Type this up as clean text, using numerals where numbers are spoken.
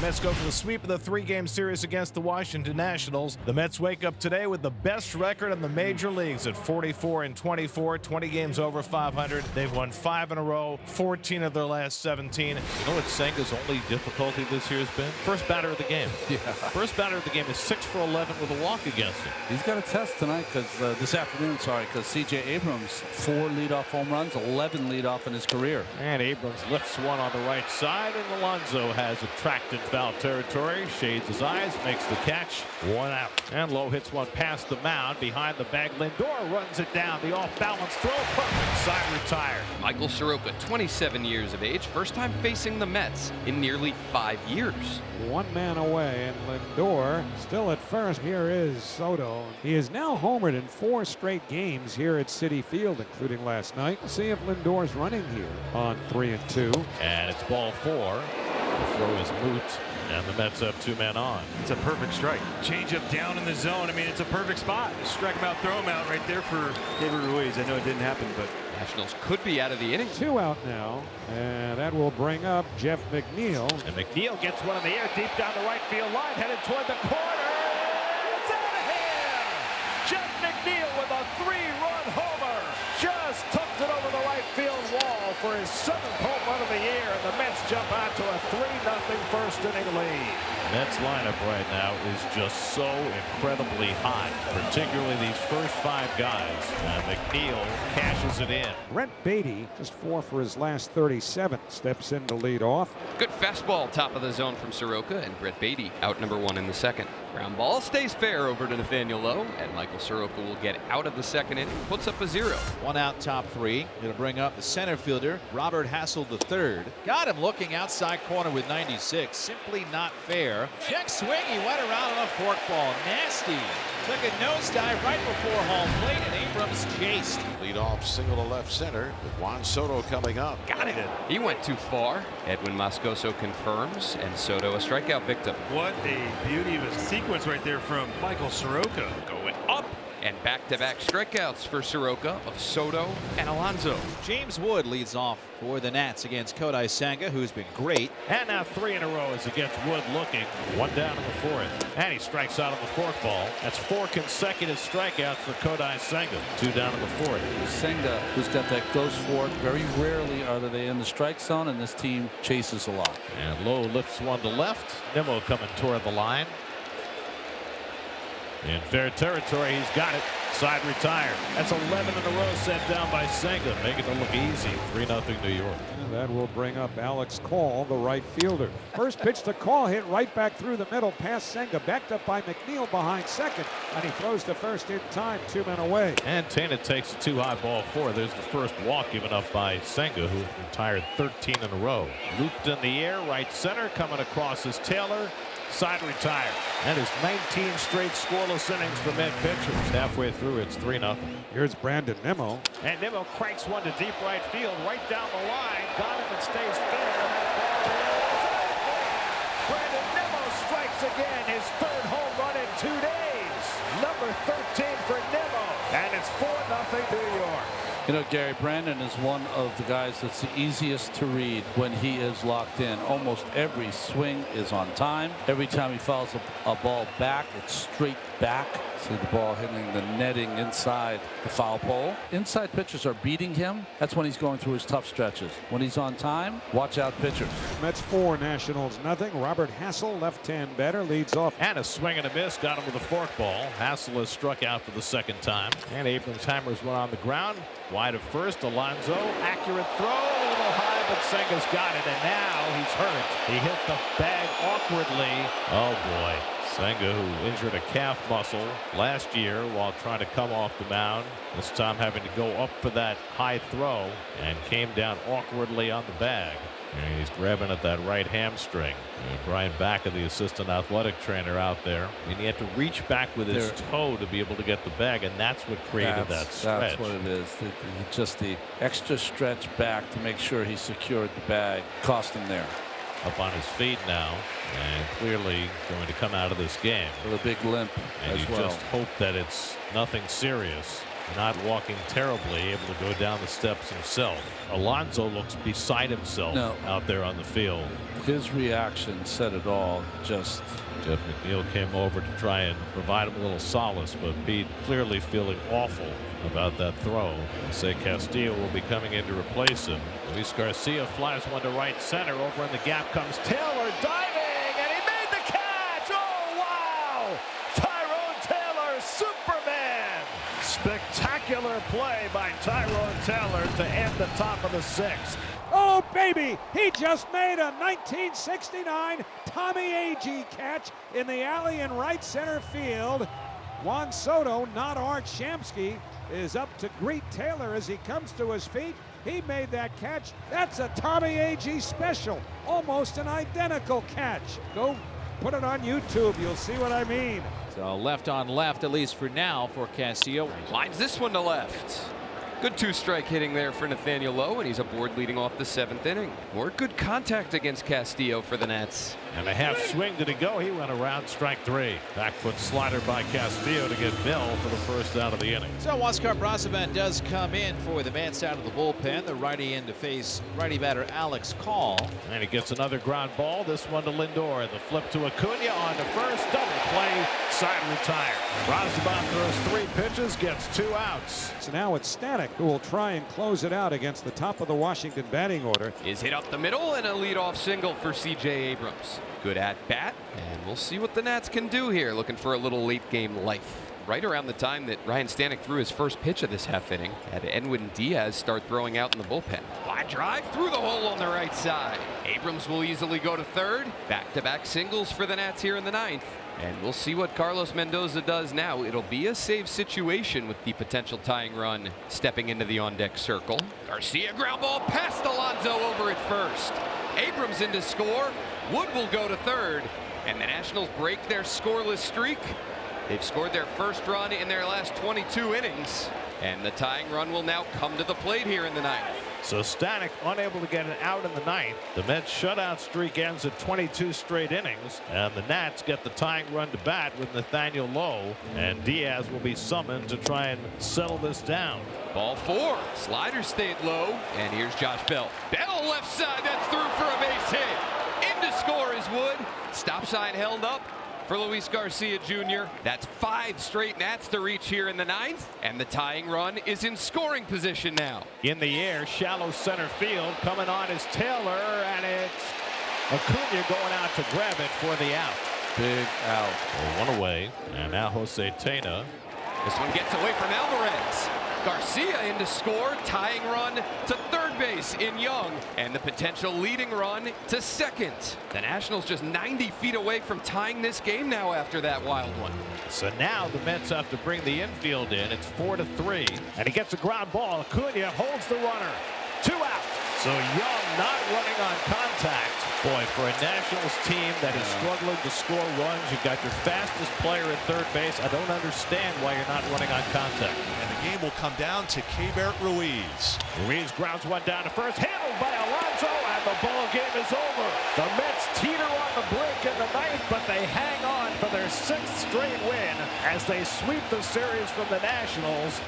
Mets go for the sweep of the three-game series against the Washington Nationals. The Mets wake up today with the best record in the major leagues at 44-24, 20 games over 500. They've won 5 in a row, 14 of their last 17. You know what Senga's only difficulty this year has been? First batter of the game. Yeah. First batter of the game is 6 for 11 with a walk against him. He's got a test tonight this afternoon, because C.J. Abrams, 4 leadoff home runs, 11 leadoff in his career. And Abrams lifts one on the right side, and Alonso has attracted foul territory, shades his eyes, makes the catch, 1 out. And Lowe hits one past the mound, behind the bag. Lindor runs it down, the off-balance throw, perfect, side retired. Michael Soroka, 27 years of age, first time facing the Mets in nearly 5 years. 1 man away, and Lindor still at first. Here is Soto. He is now homered in 4 straight games here at Citi Field, including last night. We'll see if Lindor's running here on 3-2. And it's ball 4. The throw is moot, and the Mets have 2 men on. It's a perfect strike. Change up down in the zone. I mean, it's a perfect spot. Strike him out, throw him out right there for David Ruiz. I know it didn't happen, but Nationals could be out of the inning. 2 out now, and that will bring up Jeff McNeil. And McNeil gets one in the air deep down the right field line, headed toward the corner. It's out of here! Jeff McNeil with a 3-run homer. Just tucked it over the right field wall for his 7th home run of the year, and the Mets jump out to a 3-0 first inning lead. Mets lineup right now is just so incredibly hot, particularly these first 5 guys. McNeil cashes it in. Brent Beatty, just 4 for his last 37, steps in to lead off. Good fastball, top of the zone from Soroka, and Brett Beatty out number 1 in the second. Ground ball stays fair over to Nathaniel Lowe, and Michael Soroka will get out of the second inning, puts up a 0. 1 out, top 3. Going to bring up the center fielder, Robert Hassel III. Got him looking outside corner with 96. Simply not fair. Check swing. He went around on a forkball. Nasty. Took a nosedive right before home plate, and Abrams chased. Lead off single to left center with Juan Soto coming up. Got it. He went too far. Edwin Moscoso confirms, and Soto a strikeout victim. what a beauty of a sequence right there from Michael Soroka. Going up. And back-to-back strikeouts for Soroka of Soto and Alonso. James Wood leads off for the Nats against Kodai Senga, who's been great. And now 3 in a row as it gets Wood looking. 1 down in the 4th. And he strikes out on the forkball. That's 4 consecutive strikeouts for Kodai Senga. 2 down in the 4th. Senga, who's got that ghost fork. Very rarely are they in the strike zone, and this team chases a lot. And Lowe lifts one to left. Nimmo coming toward the line. In fair territory, he's got it. Side retired. That's 11 in a row set down by Senga, making it look easy. 3-0 New York. And that will bring up Alex Call, the right fielder. First pitch to Call, hit right back through the middle past Senga, backed up by McNeil behind second, and he throws to first in time, 2 men away. And Tana takes a 2-high ball 4. There's the first walk given up by Senga, who retired 13 in a row. Looped in the air, right center, coming across is Taylor. Side retired. And his 19 straight scoreless innings for Met pitchers. Halfway through, it's 3-0. Here's Brandon Nimmo. And Nimmo cranks one to deep right field, right down the line. Got him and stays fair. Brandon Nimmo strikes again, his 3rd home run in 2 days. Number 13 for Nimmo. And it's 4-0 New York. You know, Gary, Brandon is one of the guys that's the easiest to read when he is locked in. Almost every swing is on time. Every time he fouls a ball back, it's straight back. See the ball hitting the netting inside the foul pole. Inside pitchers are beating him. That's when he's going through his tough stretches. When he's on time, watch out pitchers. Mets 4, Nationals nothing. Robert Hassel, left-hand batter, leads off. And a swing and a miss. Got him with a forkball. Hassel is struck out for the 2nd time. And Abrams hammers one on the ground. Wide of first. Alonso. Accurate throw. A little high, but Senga's got it. And now he's hurt. He hit the bag awkwardly. Oh, boy. Senga, who injured a calf muscle last year while trying to come off the mound. This time having to go up for that high throw and came down awkwardly on the bag. And he's grabbing at that right hamstring. And Brian Baca, the assistant athletic trainer out there. And he had to reach back with his toe to be able to get the bag, and that's what created that stretch. That's what it is. Just the extra stretch back to make sure he secured the bag cost him there. Up on his feet now, and clearly going to come out of this game with a big limp and as you well. just hope that it's nothing serious. not walking terribly, able to go down the steps himself. Alonso looks beside himself out there on the field. His reaction said it all. Just Jeff McNeil came over to try and provide him a little solace, but Pete clearly feeling awful about that throw. Jose Castillo will be coming in to replace him. Luis Garcia flies one to right center. Over in the gap comes Taylor diving, and he made the catch. Oh, wow! Tyrone Taylor, Superman! Spectacular play by Tyrone Taylor to end the top of the sixth. Oh, baby! He just made a 1969 Tommy Agee catch in the alley in right center field. Juan Soto, not Art Shamsky, is up to greet Taylor as he comes to his feet. He made that catch. That's a Tommy Agee special. Almost an identical catch. Go put it on YouTube. You'll see what I mean. So left on left, at least for now, for Castillo. Lines this one to left. Good two-strike hitting there for Nathaniel Lowe, and he's aboard leading off the 7th inning. More good contact against Castillo for the Nats. And a half swing did he go. He went around strike 3. Back foot slider by Castillo to get Bill for the first out of the inning. So Oscar Brasaban does come in for the Mets out of the bullpen. The righty in to face righty batter Alex Call. And he gets another ground ball. This one to Lindor. The flip to Acuna on to first. Double play. Side retired. Brasaban throws 3 pitches. Gets 2 outs. So now it's Stanek who will try and close it out against the top of the Washington batting order. Is hit up the middle and a leadoff single for C.J. Abrams. Good at bat, and we'll see what the Nats can do here. Looking for a little late game life. Right around the time that Ryan Stanek threw his first pitch of this half inning, had Edwin Diaz start throwing out in the bullpen. Wide drive through the hole on the right side. Abrams will easily go to third. Back-to-back singles for the Nats here in the 9th. And we'll see what Carlos Mendoza does now. It'll be a save situation with the potential tying run stepping into the on-deck circle. Garcia ground ball past Alonso over at first. Abrams in to score. Wood will go to third. And the Nationals break their scoreless streak. They've scored their first run in their last 22 innings. And the tying run will now come to the plate here in the 9th. So Stanek unable to get an out in the 9th. The Mets shutout streak ends at 22 straight innings, and the Nats get the tying run to bat with Nathaniel Lowe, and Diaz will be summoned to try and settle this down. Ball 4. Slider stayed low, and here's Josh Bell. Bell left side, that's through for a base hit. In to score is Wood. Stop sign held up for Luis Garcia Jr. That's 5 straight Nats to reach here in the 9th, and the tying run is in scoring position now. In the air, shallow center field. Coming on is Taylor, and it's Acuna going out to grab it for the out. big out. One away, and now Jose Tena. This one gets away from Alvarez. Garcia in to score, tying run to third base in Young, and the potential leading run to second. The Nationals just 90 feet away from tying this game now after that wild one. So now the Mets have to bring the infield in. It's 4-3, and he gets a ground ball. Acuna holds the runner. 2 out. So Young not running on contact. Boy, for a Nationals team that is struggling to score runs, you've got your fastest player at third base. I don't understand why you're not running on contact. And the game will come down to Keibert Ruiz. Ruiz grounds one down to first, handled by Alonso, and the ball game is over. The Mets teeter on the brink in the 9th, but they hang on for their 6th straight win as they sweep the series from the Nationals.